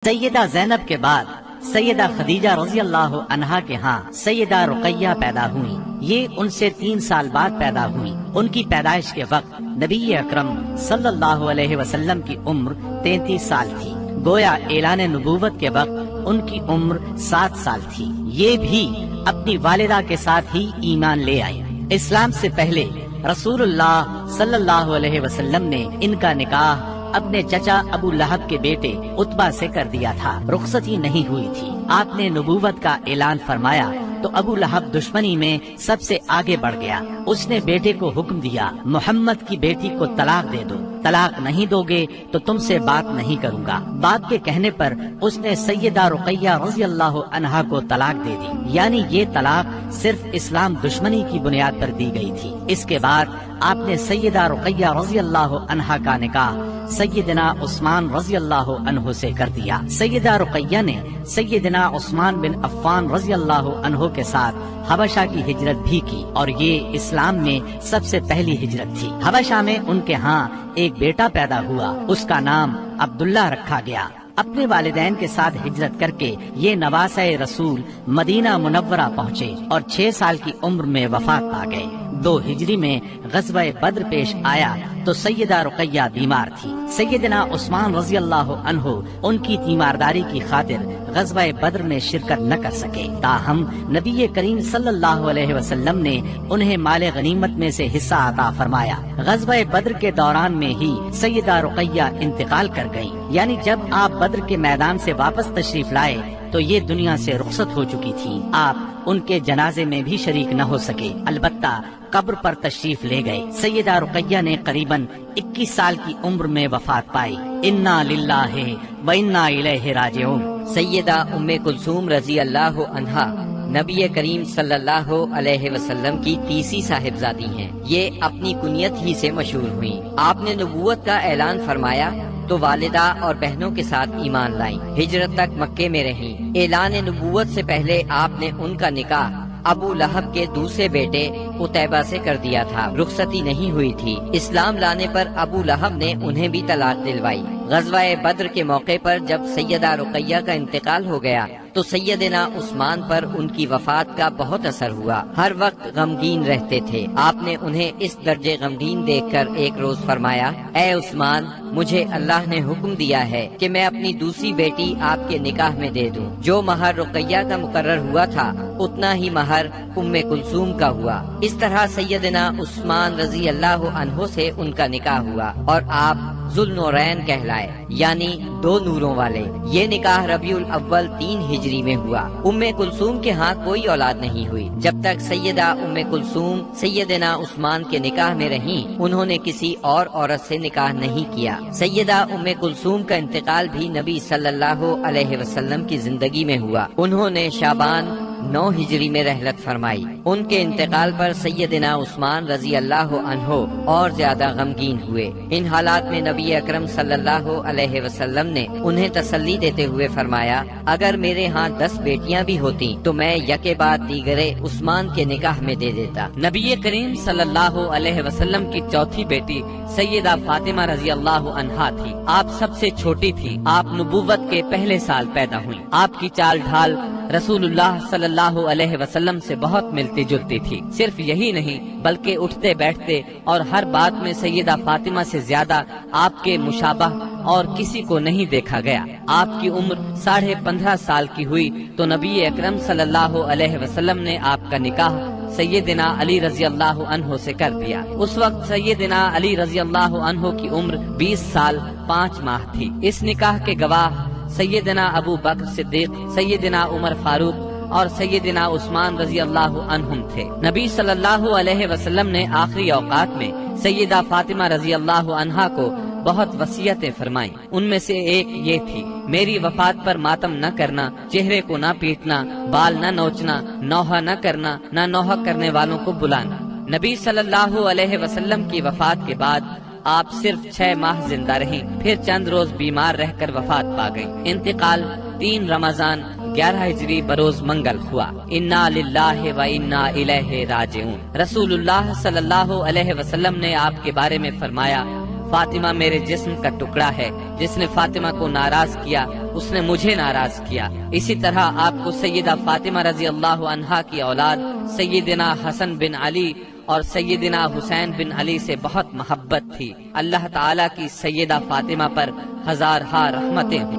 سیدہ زینب کے بعد سیدہ خدیجہ رضی اللہ عنہا کے ہاں سیدہ رقیہ پیدا ہوئی۔ یہ ان سے 3 سال بعد پیدا ہوئی۔ ان کی پیدائش کے وقت نبی اکرم صلی اللہ علیہ وسلم کی عمر 33 سال تھی۔ گویا اعلان نبوت کے وقت ان کی عمر 7 سال تھی۔ یہ بھی اپنی والدہ کے ساتھ ہی ایمان لے آئے۔ اسلام سے پہلے رسول اللہ صلی اللہ علیہ وسلم نے ان کا نکاح اپنے چچا ابو لہب کے بیٹے عتبہ سے کر دیا تھا۔ رخصتی نہیں ہوئی تھی۔ آپ نے نبوت کا اعلان فرمایا تو ابو لہب دشمنی میں سب سے آگے بڑھ گیا۔ اس نے بیٹے کو حکم دیا، محمد کی بیٹی کو طلاق دے دو، طلاق نہیں دو گے تو تم سے بات نہیں کروں گا۔ باپ کے کہنے پر اس نے سیدہ رقیہ رضی اللہ عنہا کو طلاق دے دی، یعنی یہ طلاق صرف اسلام دشمنی کی بنیاد پر دی گئی تھی۔ اس کے بعد آپ نے سیدہ رقیہ رضی اللہ عنہا کا نکاح سیدنا عثمان رضی اللہ عنہ سے کر دیا۔ سیدہ رقیہ نے سیدنا عثمان بن عفان رضی اللہ عنہ کے ساتھ حبشہ کی ہجرت بھی کی، اور یہ اسلام میں سب سے پہلی ہجرت تھی۔ حبشہ میں ان کے ہاں ایک بیٹا پیدا ہوا، اس کا نام عبداللہ رکھا گیا۔ اپنے والدین کے ساتھ ہجرت کر کے یہ نواسہ رسول مدینہ منورہ پہنچے اور 6 سال کی عمر میں وفات پا گئے۔ 2 ہجری میں غزوہ بدر پیش آیا تو سیدہ رقیہ بیمار تھی۔ سیدنا عثمان رضی اللہ عنہ ان کی تیمارداری کی خاطر غزوہ بدر میں شرکت نہ کر سکے، تاہم نبی کریم صلی اللہ علیہ وسلم نے انہیں مال غنیمت میں سے حصہ عطا فرمایا۔ غزوہ بدر کے دوران میں ہی سیدہ رقیہ انتقال کر گئی، یعنی جب آپ بدر کے میدان سے واپس تشریف لائے تو یہ دنیا سے رخصت ہو چکی تھی۔ آپ ان کے جنازے میں بھی شریک نہ ہو سکے، البتہ قبر پر تشریف لے گئے۔ سیدہ رقیہ نے قریباً 21 سال کی عمر میں وفات پائی۔ انا للہ و انا الیہ راجعون۔ سیدہ ام کلثوم رضی اللہ عنہا نبی کریم صلی اللہ علیہ وسلم کی تیسری صاحبزادی ہیں۔ یہ اپنی کنیت ہی سے مشہور ہوئیں۔ آپ نے نبوت کا اعلان فرمایا تو والدہ اور بہنوں کے ساتھ ایمان لائیں۔ ہجرت تک مکے میں رہیں۔ اعلان نبوت سے پہلے آپ نے ان کا نکاح ابو لہب کے دوسرے بیٹے عتیبہ سے کر دیا تھا۔ رخصتی نہیں ہوئی تھی۔ اسلام لانے پر ابو لہب نے انہیں بھی طلاق دلوائی۔ غزوہ بدر کے موقع پر جب سیدہ رقیہ کا انتقال ہو گیا تو سیدنا عثمان پر ان کی وفات کا بہت اثر ہوا۔ ہر وقت غمگین رہتے تھے۔ آپ نے انہیں اس درجے غمگین دیکھ کر ایک روز فرمایا، اے عثمان، مجھے اللہ نے حکم دیا ہے کہ میں اپنی دوسری بیٹی آپ کے نکاح میں دے دوں۔ جو مہر رقیہ کا مقرر ہوا تھا اتنا ہی مہر ام کلثوم کا ہوا۔ اس طرح سیدنا عثمان رضی اللہ عنہ سے ان کا نکاح ہوا اور آپ ذوالنورین کہلائے، یعنی 2 نوروں والے۔ یہ نکاح ربیع الاول 3 ہجری میں ہوا۔ ام کلثوم کے ہاں کوئی اولاد نہیں ہوئی۔ جب تک سیدہ ام کلثوم سیدنا عثمان کے نکاح میں رہیں، انہوں نے کسی اور عورت سے نکاح نہیں کیا۔ سیدہ ام کلثوم کا انتقال بھی نبی صلی اللہ علیہ وسلم کی زندگی میں ہوا۔ انہوں نے شعبان 9 ہجری میں رحلت فرمائی۔ ان کے انتقال پر سیدنا عثمان رضی اللہ عنہ اور زیادہ غمگین ہوئے۔ ان حالات میں نبی اکرم صلی اللہ علیہ وسلم نے انہیں تسلی دیتے ہوئے فرمایا، اگر میرے ہاں 10 بیٹیاں بھی ہوتی تو میں یکے بعد دیگرے عثمان کے نکاح میں دے دیتا۔ نبی کریم صلی اللہ علیہ وسلم کی چوتھی بیٹی سیدہ فاطمہ رضی اللہ عنہا تھی۔ آپ سب سے چھوٹی تھی۔ آپ نبوت کے پہلے سال پیدا ہوئی۔ آپ کی چال ڈھال رسول اللہ صلی اللہ علیہ وسلم سے بہت ملتی جلتی تھی۔ صرف یہی نہیں بلکہ اٹھتے بیٹھتے اور ہر بات میں سیدہ فاطمہ سے زیادہ آپ کے مشابہ اور کسی کو نہیں دیکھا گیا۔ آپ کی عمر 15.5 سال کی ہوئی تو نبی اکرم صلی اللہ علیہ وسلم نے آپ کا نکاح سیدنا علی رضی اللہ عنہ سے کر دیا۔ اس وقت سیدنا علی رضی اللہ عنہ کی عمر 20 سال 5 ماہ تھی۔ اس نکاح کے گواہ سیدنا ابو بکر صدیق، سیدنا عمر فاروق اور سیدنا عثمان رضی اللہ عنہم تھے۔ نبی صلی اللہ علیہ وسلم نے آخری اوقات میں سیدہ فاطمہ رضی اللہ عنہا کو بہت وصیتیں فرمائیں۔ ان میں سے ایک یہ تھی، میری وفات پر ماتم نہ کرنا، چہرے کو نہ پیٹنا، بال نہ نوچنا، نوحہ نہ کرنا، نہ نوحہ کرنے والوں کو بلانا۔ نبی صلی اللہ علیہ وسلم کی وفات کے بعد آپ صرف 6 ماہ زندہ رہیں، پھر چند روز بیمار رہ کر وفات پا گئی۔ انتقال 3 رمضان 11 ہجری بروز منگل ہوا۔ انا للہ و انا الیہ راجعون۔ رسول اللہ صلی اللہ علیہ وسلم نے آپ کے بارے میں فرمایا، فاطمہ میرے جسم کا ٹکڑا ہے، جس نے فاطمہ کو ناراض کیا اس نے مجھے ناراض کیا۔ اسی طرح آپ کو سیدہ فاطمہ رضی اللہ عنہا کی اولاد سیدنا حسن بن علی اور سیدنا حسین بن علی سے بہت محبت تھی۔ اللہ تعالیٰ کی سیدہ فاطمہ پر ہزارہا رحمتیں ہوں۔